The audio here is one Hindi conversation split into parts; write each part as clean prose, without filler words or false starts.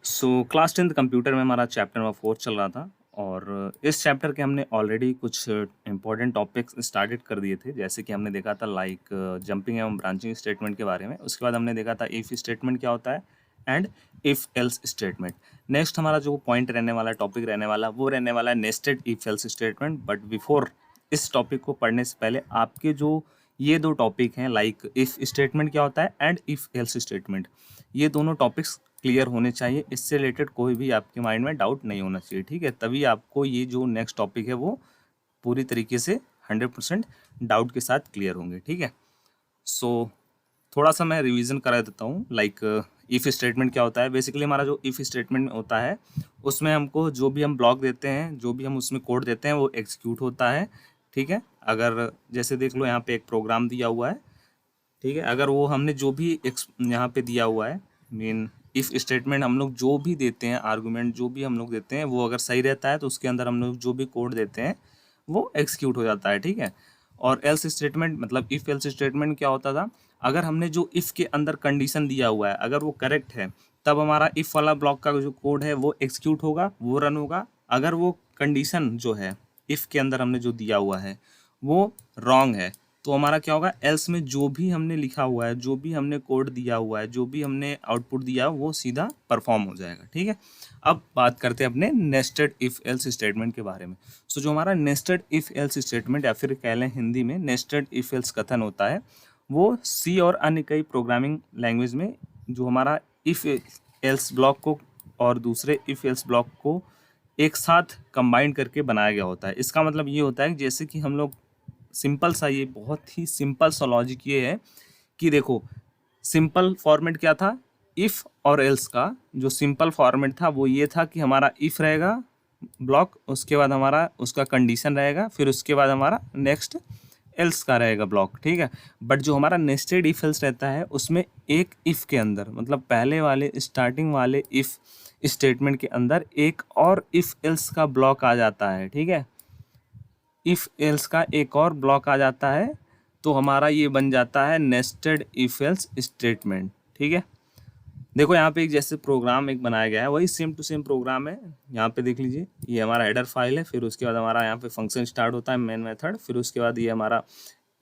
क्लास 10th कंप्यूटर में हमारा चैप्टर नंबर 4 चल रहा था और इस चैप्टर के हमने ऑलरेडी कुछ इंपॉर्टेंट टॉपिक्स स्टार्टेड कर दिए थे, जैसे कि हमने देखा था लाइक जंपिंग एवं ब्रांचिंग स्टेटमेंट के बारे में। उसके बाद हमने देखा था इफ़ स्टेटमेंट क्या होता है and if else statement. Next हमारा जो पॉइंट रहने वाला, टॉपिक रहने वाला, वो रहने वाला है nested if else statement. But before इस टॉपिक को पढ़ने से पहले आपके जो ये दो टॉपिक हैं, लाइक इफ़ स्टेटमेंट क्या होता है एंड इफ़ एल्स स्टेटमेंट, ये दोनों टॉपिक्स क्लियर होने चाहिए। इससे रिलेटेड कोई भी आपके माइंड में डाउट नहीं होना चाहिए, ठीक है। तभी आपको ये जो नेक्स्ट टॉपिक है वो पूरी तरीके से 100% डाउट के साथ क्लियर होंगे, ठीक है। सो थोड़ा सा मैं रिवीजन करा देता हूँ। लाइक इफ़ स्टेटमेंट क्या होता है। बेसिकली हमारा जो इफ़ स्टेटमेंट होता है उसमें हमको जो भी हम ब्लॉक देते हैं, जो भी हम उसमें कोड देते हैं, वो एग्जीक्यूट होता है, ठीक है। अगर जैसे देख लो यहाँ पे एक प्रोग्राम दिया हुआ है, ठीक है। अगर वो हमने जो भी यहाँ पे दिया हुआ है, मीन इफ़ स्टेटमेंट हम लोग जो भी देते हैं, आर्गुमेंट जो भी हम लोग देते हैं, वो अगर सही रहता है तो उसके अंदर हम लोग जो भी कोड देते हैं वो एग्जीक्यूट हो जाता है, ठीक है। और एल्स स्टेटमेंट मतलब इफ़ एल्स स्टेटमेंट क्या होता था, अगर हमने जो इफ़ के अंदर कंडीशन दिया हुआ है अगर वो करेक्ट है, तब हमारा इफ़ वाला ब्लॉक का जो कोड है वो एग्जीक्यूट होगा, वो रन होगा। अगर वो कंडीशन जो है इफ़ के अंदर हमने जो दिया हुआ है वो रॉन्ग है, तो हमारा क्या होगा, एल्स में जो भी हमने लिखा हुआ है, जो भी हमने कोड दिया हुआ है, जो भी हमने आउटपुट दिया है, वो सीधा परफॉर्म हो जाएगा, ठीक है। अब बात करते हैं अपने नेस्टेड इफ एल्स स्टेटमेंट के बारे में। जो हमारा नेस्टेड इफ एल्स स्टेटमेंट या फिर कह लें हिंदी में नेस्टेड इफ एल्स कथन होता है, वो सी और अन्य कई प्रोग्रामिंग लैंग्वेज में जो हमारा इफ एल्स ब्लॉक को और दूसरे इफ एल्स ब्लॉक को एक साथ कंबाइन करके बनाया गया होता है। इसका मतलब ये होता है कि जैसे कि हम लोग सिंपल सा, ये बहुत ही सिंपल सा लॉजिक ये है कि देखो, सिंपल फॉर्मेट क्या था, इफ़ और एल्स का जो सिंपल फॉर्मेट था वो ये था कि हमारा इफ़ रहेगा ब्लॉक, उसके बाद हमारा उसका कंडीशन रहेगा, फिर उसके बाद हमारा नेक्स्ट एल्स का रहेगा ब्लॉक, ठीक है। बट जो हमारा नेस्टेड इफ एल्स रहता है उसमें एक इफ़ के अंदर, मतलब पहले वाले स्टार्टिंग वाले इफ़ स्टेटमेंट के अंदर एक और इफ़ एल्स का ब्लॉक आ जाता है, ठीक है। इफ़ एल्स का एक और ब्लॉक आ जाता है तो हमारा ये बन जाता है नेस्टेड इफ एल्स स्टेटमेंट, ठीक है। देखो यहाँ पे एक जैसे प्रोग्राम एक बनाया गया है, वही सेम टू सेम प्रोग्राम है। यहाँ पे देख लीजिए, ये हमारा हेडर फाइल है, फिर उसके बाद हमारा यहाँ पे फंक्शन स्टार्ट होता है, मेन मेथड, फिर उसके बाद ये हमारा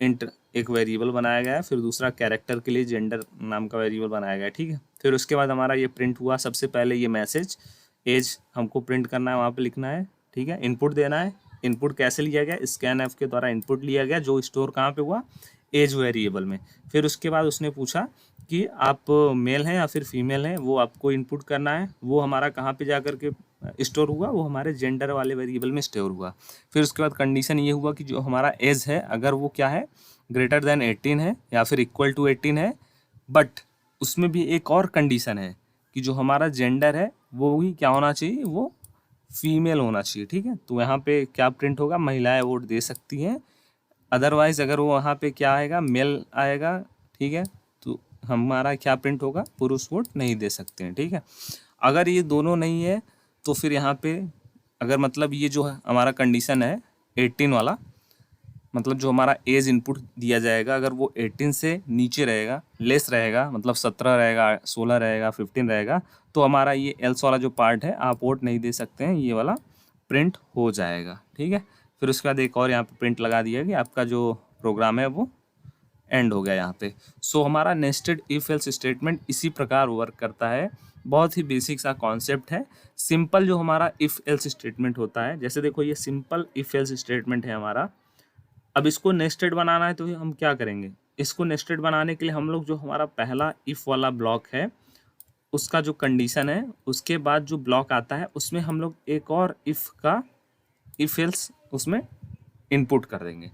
इंट एक वेरिएबल बनाया गया है, फिर दूसरा कैरेक्टर के लिए जेंडर नाम का वेरिएबल बनाया गया है, ठीक है। फिर उसके बाद हमारा ये प्रिंट हुआ, सबसे पहले ये मैसेज एज हमको प्रिंट करना है, वहाँ पे लिखना है, ठीक है। इनपुट देना है, इनपुट कैसे लिया गया, स्कैन एफ के द्वारा इनपुट लिया गया, जो स्टोर कहाँ पे हुआ, एज वेरिएबल में। फिर उसके बाद उसने पूछा कि आप मेल हैं या फिर फीमेल हैं, वो आपको इनपुट करना है, वो हमारा कहाँ पे जा कर के स्टोर हुआ, वो हमारे जेंडर वाले वेरिएबल में स्टोर हुआ। फिर उसके बाद कंडीशन ये हुआ कि जो हमारा एज है अगर वो क्या है, ग्रेटर देन 18 है या फिर इक्वल टू 18 है, बट उसमें भी एक और कंडीशन है कि जो हमारा जेंडर है वो भी क्या होना चाहिए, वो फीमेल होना चाहिए, ठीक है। तो यहाँ पे क्या प्रिंट होगा, महिलाएं वोट दे सकती हैं, अदरवाइज अगर वो वहाँ पे क्या आएगा, मेल आएगा, ठीक है, तो हमारा क्या प्रिंट होगा, पुरुष वोट नहीं दे सकते हैं, ठीक है। अगर ये दोनों नहीं है तो फिर यहाँ पे अगर मतलब ये जो है हमारा कंडीशन है 18 वाला, मतलब जो हमारा एज इनपुट दिया जाएगा अगर वो 18 से नीचे रहेगा, लेस रहेगा, मतलब 17 रहेगा, 16 रहेगा, 15 रहेगा, तो हमारा ये एल्स वाला जो पार्ट है, आप वोट नहीं दे सकते हैं, ये वाला प्रिंट हो जाएगा, ठीक है। फिर उसके बाद एक और यहाँ पे प्रिंट लगा दिया कि आपका जो प्रोग्राम है वो एंड हो गया यहाँ पे। हमारा नेस्टेड इफ एल्स स्टेटमेंट इसी प्रकार वर्क करता है। बहुत ही बेसिक सा कॉन्सेप्ट है। सिंपल जो हमारा इफ एल्स स्टेटमेंट होता है, जैसे देखो ये सिंपल इफ एल्स स्टेटमेंट है हमारा। अब इसको नेस्टेड बनाना है तो हम क्या करेंगे, इसको नेस्टेड बनाने के लिए हम लोग जो हमारा पहला इफ वाला ब्लॉक है उसका जो कंडीशन है, उसके बाद जो ब्लॉक आता है उसमें हम लोग एक और इफ का इफ एल्स उसमें इनपुट कर देंगे।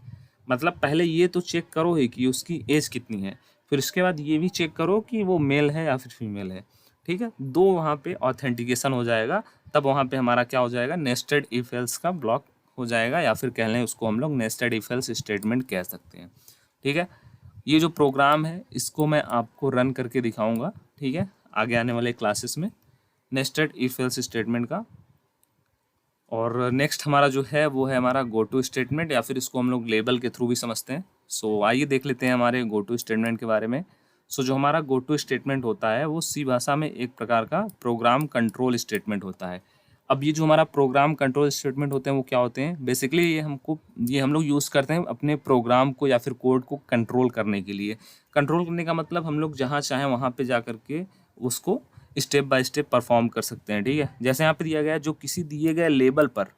मतलब पहले ये तो चेक करो ही कि उसकी एज कितनी है, फिर उसके बाद ये भी चेक करो कि वो मेल है या फिर फीमेल है, ठीक है। दो वहाँ पे ऑथेंटिकेशन हो जाएगा, तब वहाँ पे हमारा क्या हो जाएगा, नेस्टेड इफ एल्स का ब्लॉक हो जाएगा, या फिर कह लें उसको हम लोग नेस्टेड इफ एल्स स्टेटमेंट कह सकते हैं, ठीक है। ये जो प्रोग्राम है इसको मैं आपको रन करके दिखाऊंगा, ठीक है, आगे आने वाले क्लासेस में, नेस्टेड इफ एल्स स्टेटमेंट का। और नेक्स्ट हमारा जो है वो है हमारा गो टू स्टेटमेंट, या फिर इसको हम लोग लेबल के थ्रू भी समझते हैं। आइए देख लेते हैं हमारे गो टू स्टेटमेंट के बारे में। सो जो हमारा गो टू स्टेटमेंट होता है वो सी भाषा में एक प्रकार का प्रोग्राम कंट्रोल स्टेटमेंट होता है। अब ये जो हमारा प्रोग्राम कंट्रोल स्टेटमेंट होते हैं वो क्या होते हैं, बेसिकली ये हम लोग यूज़ करते हैं अपने प्रोग्राम को या फिर कोड को कंट्रोल करने के लिए। कंट्रोल करने का मतलब हम लोग जहाँ चाहें वहाँ पे जा कर के उसको स्टेप बाय स्टेप परफॉर्म कर सकते हैं, ठीक है। जैसे यहाँ पे दिया गया है, जो किसी दिए गए लेवल पर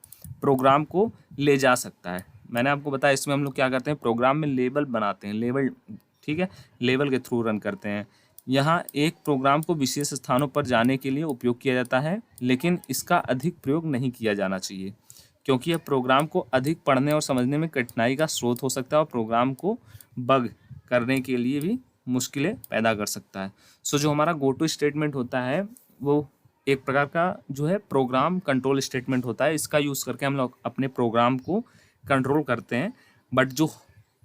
प्रोग्राम को ले जा सकता है। मैंने आपको बताया इसमें हम लोग क्या करते हैं, प्रोग्राम में लेबल बनाते हैं, लेवल, ठीक है, लेवल के थ्रू रन करते हैं। यहाँ एक प्रोग्राम को विशेष स्थानों पर जाने के लिए उपयोग किया जाता है, लेकिन इसका अधिक प्रयोग नहीं किया जाना चाहिए, क्योंकि यह प्रोग्राम को अधिक पढ़ने और समझने में कठिनाई का स्रोत हो सकता है और प्रोग्राम को बग करने के लिए भी मुश्किलें पैदा कर सकता है। सो जो हमारा गो टू स्टेटमेंट होता है वो एक प्रकार का जो है प्रोग्राम कंट्रोल स्टेटमेंट होता है। इसका यूज़ करके हम लोग अपने प्रोग्राम को कंट्रोल करते हैं, बट जो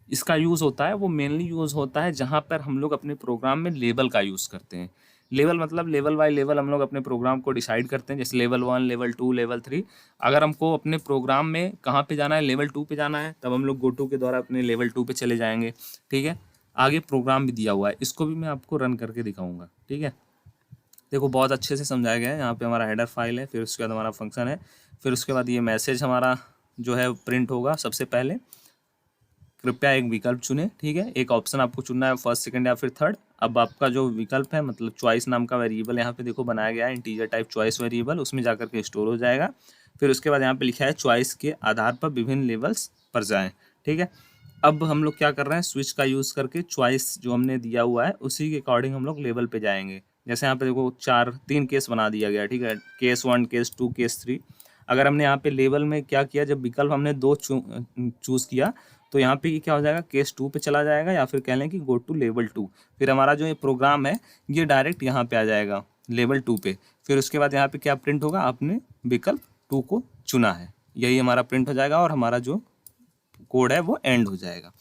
इसका यूज़ होता है वो मेनली यूज़ होता है जहाँ पर हम लोग अपने प्रोग्राम में लेवल का यूज़ करते हैं। लेवल मतलब लेवल बाय लेवल हम लोग अपने प्रोग्राम को डिसाइड करते हैं, जैसे लेवल 1, लेवल 2, लेवल 3। अगर हमको अपने प्रोग्राम में कहाँ पे जाना है, लेवल 2 पे जाना है, तब हम लोग गो टू के द्वारा अपने लेवल 2 पे चले जाएंगे, ठीक है। आगे प्रोग्राम भी दिया हुआ है, इसको भी मैं आपको रन करके दिखाऊंगा, ठीक है। देखो बहुत अच्छे से समझाया गया है। यहाँ पे हमारा हेडर फाइल है, फिर उसके बाद हमारा फंक्शन है, फिर उसके बाद ये मैसेज हमारा जो है प्रिंट होगा। सबसे पहले कृपया एक विकल्प चुनें, ठीक है। एक ऑप्शन आपको चुनना है, फर्स्ट, सेकंड या फिर थर्ड। अब आपका जो विकल्प है, मतलब चॉइस नाम का वेरिएबल यहाँ पे देखो बनाया गया है, इंटीजर टाइप चॉइस वेरिएबल, उसमें जाकर के स्टोर हो जाएगा। फिर उसके बाद यहाँ पे लिखा है चॉइस के आधार पर विभिन्न लेवल्स पर जाएं, ठीक है। अब हम लोग क्या कर रहे हैं, स्विच का यूज़ करके चॉइस जो हमने दिया हुआ है उसी के अकॉर्डिंग हम लोग लेवल पे जाएंगे। जैसे यहाँ पे देखो 3 केस बना दिया गया, ठीक है, केस 1, केस 2, केस 3। अगर हमने यहाँ पे लेवल में क्या किया, जब विकल्प हमने 2 चूज़ किया, तो यहाँ पे ये क्या हो जाएगा, केस 2 पे चला जाएगा, या फिर कह लें कि गो टू लेवल 2। फिर हमारा जो ये प्रोग्राम है ये डायरेक्ट यहाँ पे आ जाएगा लेवल 2 पे। फिर उसके बाद यहाँ पे क्या प्रिंट होगा, आपने विकल्प 2 को चुना है, यही हमारा प्रिंट हो जाएगा और हमारा जो कोड है वो एंड हो जाएगा।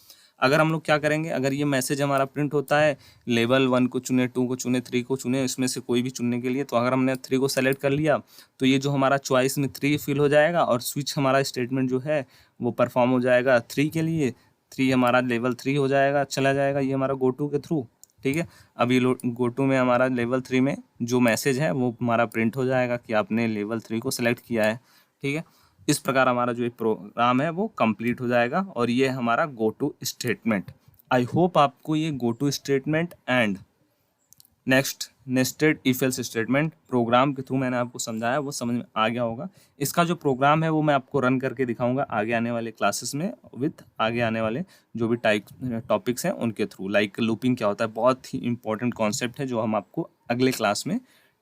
अगर हम लोग क्या करेंगे, अगर ये मैसेज हमारा प्रिंट होता है लेवल 1 को चुने, 2 को चुने, 3 को चुने, इसमें से कोई भी चुनने के लिए, तो अगर हमने 3 को सेलेक्ट कर लिया तो ये जो हमारा चॉइस में 3 फिल हो जाएगा और स्विच हमारा स्टेटमेंट जो है वो परफॉर्म हो जाएगा 3 के लिए। 3 हमारा लेवल 3 हो जाएगा, चला जाएगा ये हमारा गो टू के थ्रू, ठीक है। अब ये गो टू में हमारा लेवल 3 में जो मैसेज है वो हमारा प्रिंट हो जाएगा कि आपने लेवल 3 को सेलेक्ट किया है, ठीक है। इस प्रकार हमारा जो एक प्रोग्राम है वो कंप्लीट हो जाएगा और ये हमारा go to statement. I hope आपको ये go to statement and next nested if else statement program के थ्रू मैंने आपको समझाया वो समझ में आ गया होगा। इसका जो प्रोग्राम है वो मैं आपको रन करके दिखाऊंगा आगे आने वाले क्लासेस में, विथ आगे आने वाले जो भी टॉपिक्स हैं उनके थ्रू। लाइक लूपिंग क्या होता है, बहुत ही इंपॉर्टेंट कॉन्सेप्ट है जो हम आपको अगले क्लास में